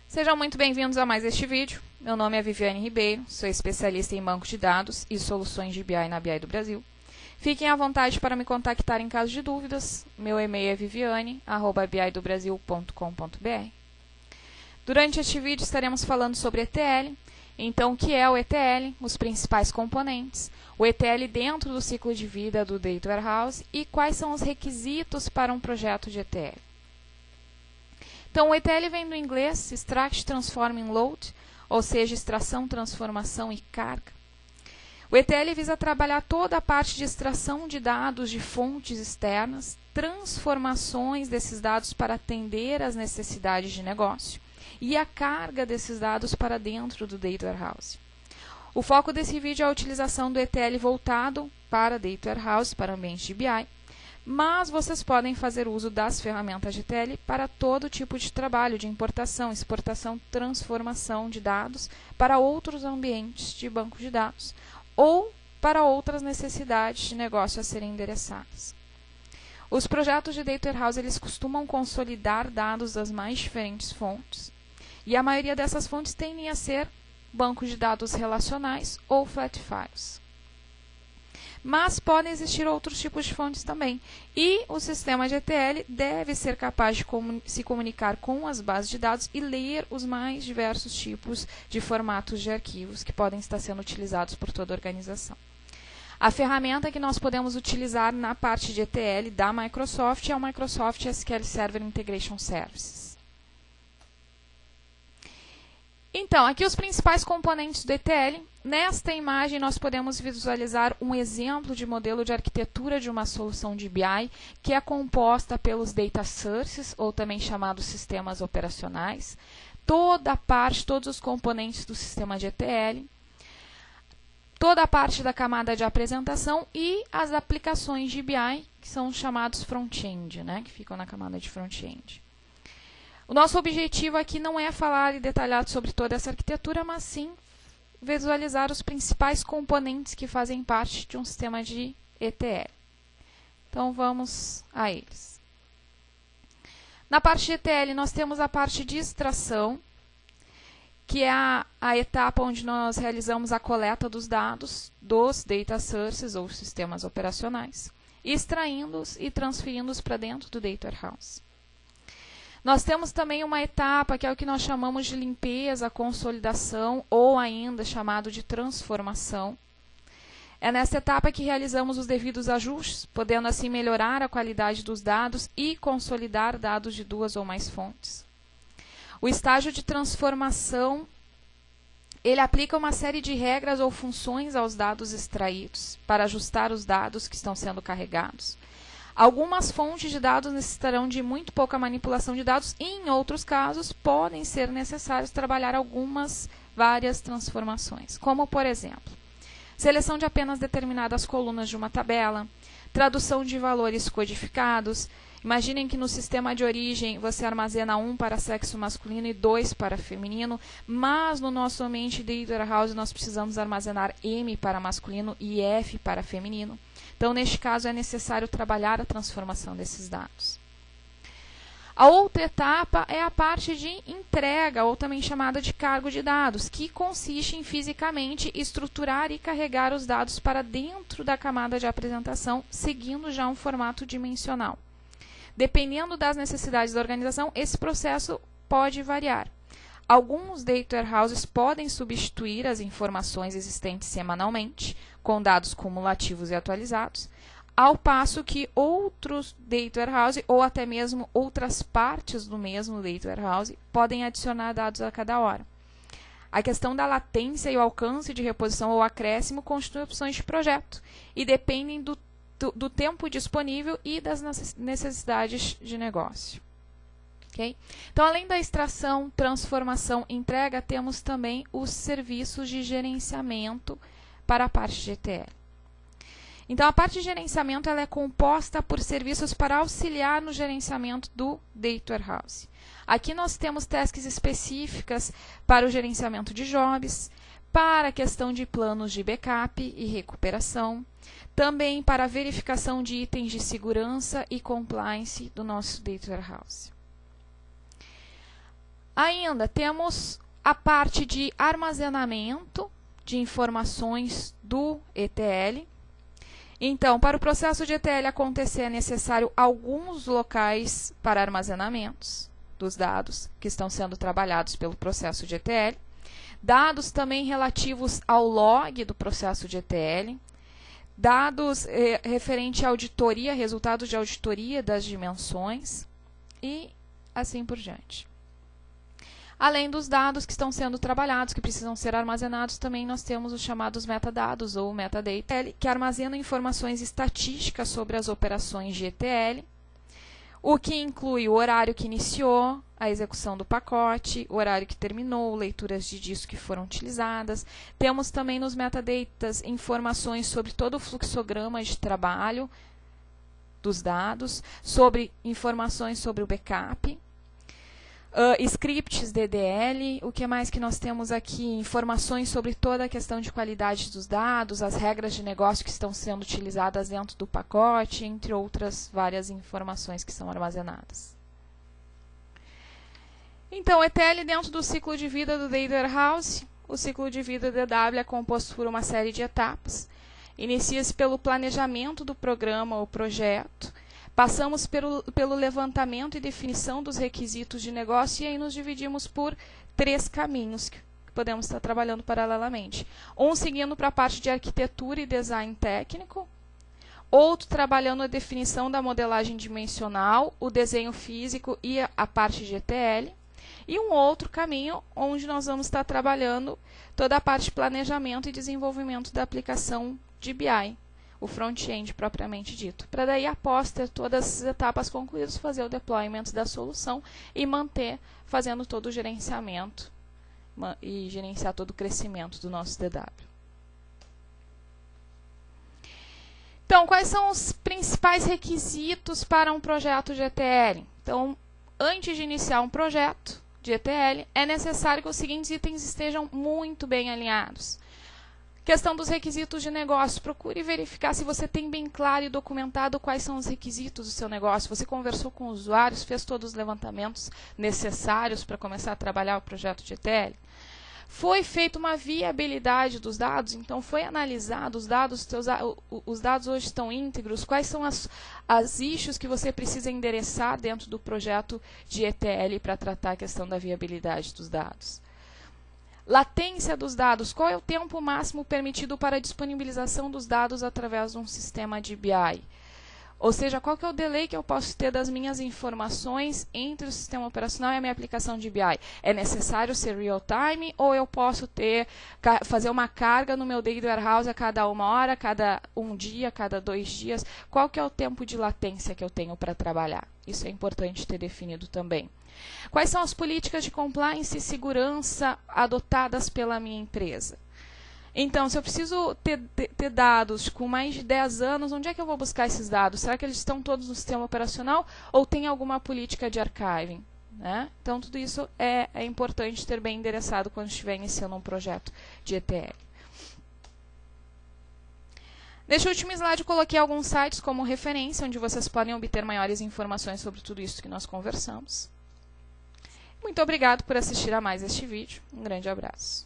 Sejam muito bem-vindos a mais este vídeo. Meu nome é Viviane Ribeiro, sou especialista em banco de dados e soluções de BI na BI do Brasil. Fiquem à vontade para me contactar em caso de dúvidas. Meu e-mail é viviane@bidobrasil.com.br. Durante este vídeo estaremos falando sobre ETL. Então, o que é o ETL, os principais componentes, o ETL dentro do ciclo de vida do Data Warehouse e quais são os requisitos para um projeto de ETL. Então, o ETL vem do inglês Extract, Transform and Load, ou seja, extração, transformação e carga. O ETL visa trabalhar toda a parte de extração de dados de fontes externas, transformações desses dados para atender às necessidades de negócio e a carga desses dados para dentro do Data Warehouse. O foco desse vídeo é a utilização do ETL voltado para Data Warehouse, para ambiente de BI, mas vocês podem fazer uso das ferramentas de ETL para todo tipo de trabalho de importação, exportação, transformação de dados para outros ambientes de banco de dados ou para outras necessidades de negócio a serem endereçadas. Os projetos de Data Warehouse eles costumam consolidar dados das mais diferentes fontes e a maioria dessas fontes tendem a ser bancos de dados relacionais ou flat files. Mas podem existir outros tipos de fontes também. E o sistema de ETL deve ser capaz de se comunicar com as bases de dados e ler os mais diversos tipos de formatos de arquivos que podem estar sendo utilizados por toda a organização. A ferramenta que nós podemos utilizar na parte de ETL da Microsoft é o Microsoft SQL Server Integration Services. Então, aqui os principais componentes do ETL. Nesta imagem, nós podemos visualizar um exemplo de modelo de arquitetura de uma solução de BI, que é composta pelos data sources, ou também chamados sistemas operacionais, todos os componentes do sistema de ETL, toda a parte da camada de apresentação e as aplicações de BI, que são chamados front-end, né, que ficam na camada de front-end. O nosso objetivo aqui não é falar e detalhar sobre toda essa arquitetura, mas sim visualizar os principais componentes que fazem parte de um sistema de ETL. Então, vamos a eles. Na parte de ETL, nós temos a parte de extração, que é a etapa onde nós realizamos a coleta dos dados dos data sources, ou sistemas operacionais, extraindo-os e transferindo-os para dentro do Data Warehouse. Nós temos também uma etapa que é o que nós chamamos de limpeza, consolidação ou ainda chamado de transformação. É nessa etapa que realizamos os devidos ajustes, podendo assim melhorar a qualidade dos dados e consolidar dados de duas ou mais fontes. O estágio de transformação, ele aplica uma série de regras ou funções aos dados extraídos para ajustar os dados que estão sendo carregados. Algumas fontes de dados necessitarão de muito pouca manipulação de dados e, em outros casos, podem ser necessários trabalhar várias transformações, como, por exemplo, seleção de apenas determinadas colunas de uma tabela, tradução de valores codificados. Imaginem que no sistema de origem você armazena 1 para sexo masculino e 2 para feminino, mas no nosso ambiente de Data Warehouse nós precisamos armazenar M para masculino e F para feminino. Então, neste caso, é necessário trabalhar a transformação desses dados. A outra etapa é a parte de entrega, ou também chamada de cargo de dados, que consiste em fisicamente estruturar e carregar os dados para dentro da camada de apresentação, seguindo já um formato dimensional. Dependendo das necessidades da organização, esse processo pode variar. Alguns Data Warehouses podem substituir as informações existentes semanalmente, com dados cumulativos e atualizados, ao passo que outros Data Warehouse, ou até mesmo outras partes do mesmo Data Warehouse, podem adicionar dados a cada hora. A questão da latência e o alcance de reposição ou acréscimo constituem opções de projeto e dependem do tempo disponível e das necessidades de negócio. Okay? Então, além da extração, transformação e entrega, temos também os serviços de gerenciamento para a parte de ETL. Então, a parte de gerenciamento ela é composta por serviços para auxiliar no gerenciamento do Data Warehouse. Aqui nós temos tasks específicas para o gerenciamento de jobs, para a questão de planos de backup e recuperação, também para a verificação de itens de segurança e compliance do nosso Data Warehouse. Ainda temos a parte de armazenamento de informações do ETL. Então, para o processo de ETL acontecer, é necessário alguns locais para armazenamentos dos dados que estão sendo trabalhados pelo processo de ETL. Dados também relativos ao log do processo de ETL. Dados referente à auditoria, resultados de auditoria das dimensões e assim por diante. Além dos dados que estão sendo trabalhados, que precisam ser armazenados, também nós temos os chamados metadados ou metadata, que armazenam informações estatísticas sobre as operações de ETL, o que inclui o horário que iniciou, a execução do pacote, o horário que terminou, leituras de disco que foram utilizadas. Temos também nos metadatas informações sobre todo o fluxograma de trabalho dos dados, sobre informações sobre o backup, scripts DDL, o que mais que nós temos aqui? Informações sobre toda a questão de qualidade dos dados, as regras de negócio que estão sendo utilizadas dentro do pacote, entre outras várias informações que são armazenadas. Então, ETL dentro do ciclo de vida do Data Warehouse. O ciclo de vida DW é composto por uma série de etapas. Inicia-se pelo planejamento do programa ou projeto. Passamos pelo levantamento e definição dos requisitos de negócio e aí nos dividimos por 3 caminhos que podemos estar trabalhando paralelamente. Um seguindo para a parte de arquitetura e design técnico, outro trabalhando a definição da modelagem dimensional, o desenho físico e a parte de ETL, e um outro caminho onde nós vamos estar trabalhando toda a parte de planejamento e desenvolvimento da aplicação de BI. O front-end propriamente dito, para daí, após ter todas as etapas concluídas, fazer o deployment da solução e manter, fazendo todo o gerenciamento e gerenciar todo o crescimento do nosso DW. Então, quais são os principais requisitos para um projeto de ETL? Então, antes de iniciar um projeto de ETL, é necessário que os seguintes itens estejam muito bem alinhados. Questão dos requisitos de negócio. Procure verificar se você tem bem claro e documentado quais são os requisitos do seu negócio. Você conversou com usuários, fez todos os levantamentos necessários para começar a trabalhar o projeto de ETL. Foi feita uma viabilidade dos dados, então foi analisado os dados hoje estão íntegros, quais são as issues que você precisa endereçar dentro do projeto de ETL para tratar a questão da viabilidade dos dados. Latência dos dados. Qual é o tempo máximo permitido para a disponibilização dos dados através de um sistema de BI? Ou seja, qual que é o delay que eu posso ter das minhas informações entre o sistema operacional e a minha aplicação de BI? É necessário ser real-time ou eu posso fazer uma carga no meu Data Warehouse a cada 1 hora, a cada 1 dia, a cada 2 dias? Qual que é o tempo de latência que eu tenho para trabalhar? Isso é importante ter definido também. Quais são as políticas de compliance e segurança adotadas pela minha empresa? Então, se eu preciso ter dados com mais de 10 anos, onde é que eu vou buscar esses dados? Será que eles estão todos no sistema operacional ou tem alguma política de archiving? Né? Então, tudo isso é importante ter bem endereçado quando estiver iniciando um projeto de ETL. Neste último slide, eu coloquei alguns sites como referência, onde vocês podem obter maiores informações sobre tudo isso que nós conversamos. Muito obrigado por assistir a mais este vídeo. Um grande abraço.